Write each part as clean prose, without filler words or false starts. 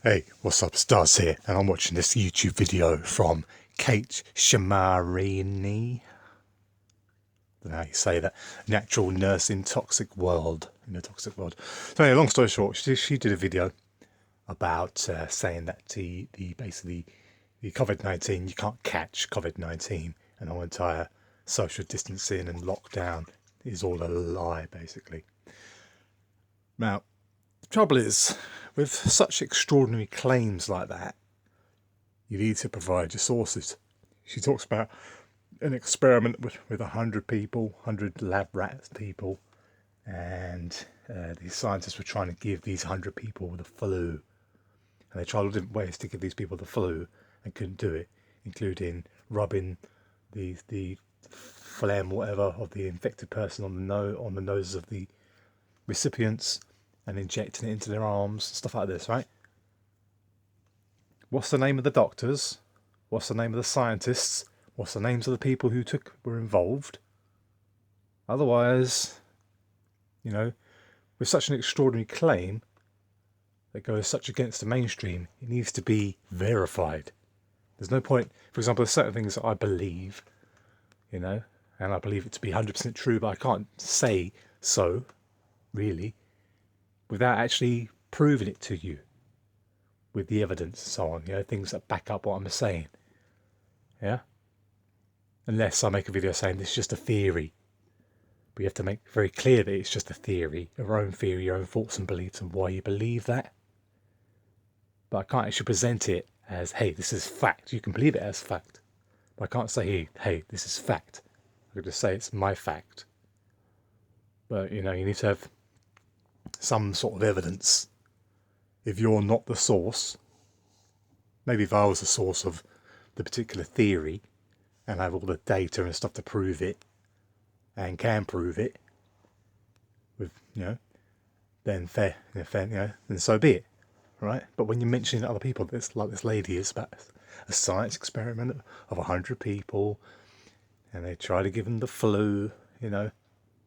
Hey, what's up, Stars here, and I'm watching this YouTube video from Kate Shamarini. I don't know how you say that. Natural nurse in toxic world. In a toxic world. So anyway, long story short, she did a video about saying that basically the COVID-19, you can't catch COVID-19, and the whole entire social distancing and lockdown is all a lie, basically. Now, the trouble is, with such extraordinary claims like that, you need to provide your sources. She talks about an experiment with 100 people, 100 lab rat people, and these scientists were trying to give these 100 people the flu. And they tried all different ways to give these people the flu and couldn't do it, including rubbing the phlegm, whatever, of the infected person on the noses of the recipients, and injecting it into their arms, stuff like this, right? What's the name of the doctors? What's the name of the scientists? What's the names of the people who were involved? Otherwise, you know, with such an extraordinary claim that goes such against the mainstream, it needs to be verified. There's no point, for example, there's certain things that I believe, you know, and I believe it to be 100% true, but I can't say so, really, without actually proving it to you with the evidence and so on, you know, things that back up what I'm saying. Yeah? Unless I make a video saying this is just a theory. But you have to make very clear that it's just a theory, your own theory, your own thoughts and beliefs, and why you believe that. But I can't actually present it as, hey, this is fact. You can believe it as fact. But I can't say, hey, this is fact. I can just say it's my fact. But, you know, you need to have some sort of evidence. If you're not the source, maybe if I was the source of the particular theory and have all the data and stuff to prove it and can prove it, with, you know, then fair, you know, then so be it, right? But when you're mentioning other people, it's like this lady is about a science experiment of 100 people, and they try to give them the flu, you know,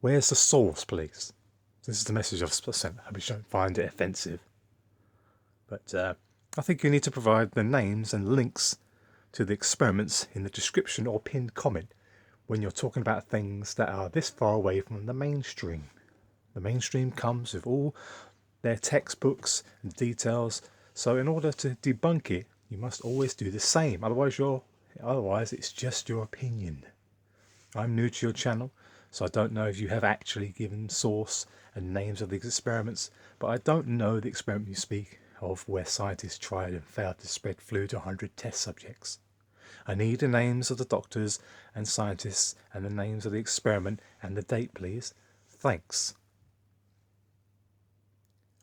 where's the source, please? This is the message I've sent. I hope you don't find it offensive. But I think you need to provide the names and links to the experiments in the description or pinned comment when you're talking about things that are this far away from the mainstream. The mainstream comes with all their textbooks and details. So in order to debunk it, you must always do the same. Otherwise it's just your opinion. I'm new to your channel, so I don't know if you have actually given source and names of these experiments, but I don't know the experiment you speak of where scientists tried and failed to spread flu to 100 test subjects. I need the names of the doctors and scientists and the names of the experiment and the date, please. Thanks.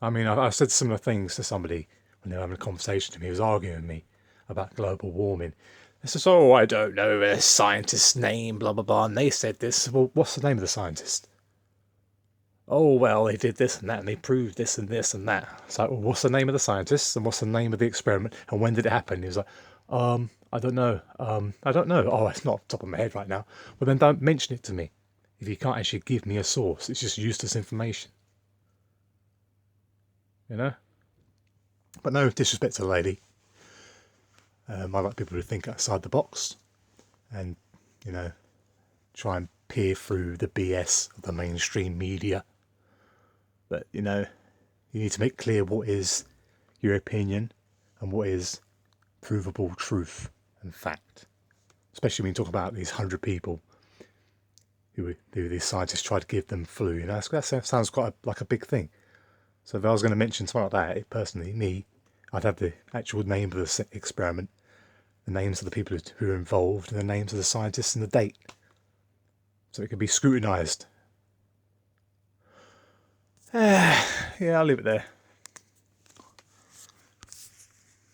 I mean, I've said similar things to somebody when they were having a conversation to me. He was arguing with me about global warming. They says, oh, I don't know a scientist's name, Blubber Barn. They said this. Well, what's the name of the scientist? Oh, well, they did this and that, and they proved this and this and that. It's like, well, what's the name of the scientists, and what's the name of the experiment, and when did it happen? He was like, I don't know. I don't know. Oh, it's not off the top of my head right now. Well, then don't mention it to me. If you can't actually give me a source, it's just useless information. You know? But no disrespect to the lady. I like people who think outside the box and, you know, try and peer through the BS of the mainstream media. But, you know, you need to make clear what is your opinion and what is provable truth and fact. Especially when you talk about these 100 people who these scientists try to give them flu. You know, that sounds quite like a big thing. So if I was going to mention something like that, personally, me, I'd have the actual name of the experiment, the names of the people who are involved, and the names of the scientists and the date. So it can be scrutinised. Yeah, I'll leave it there.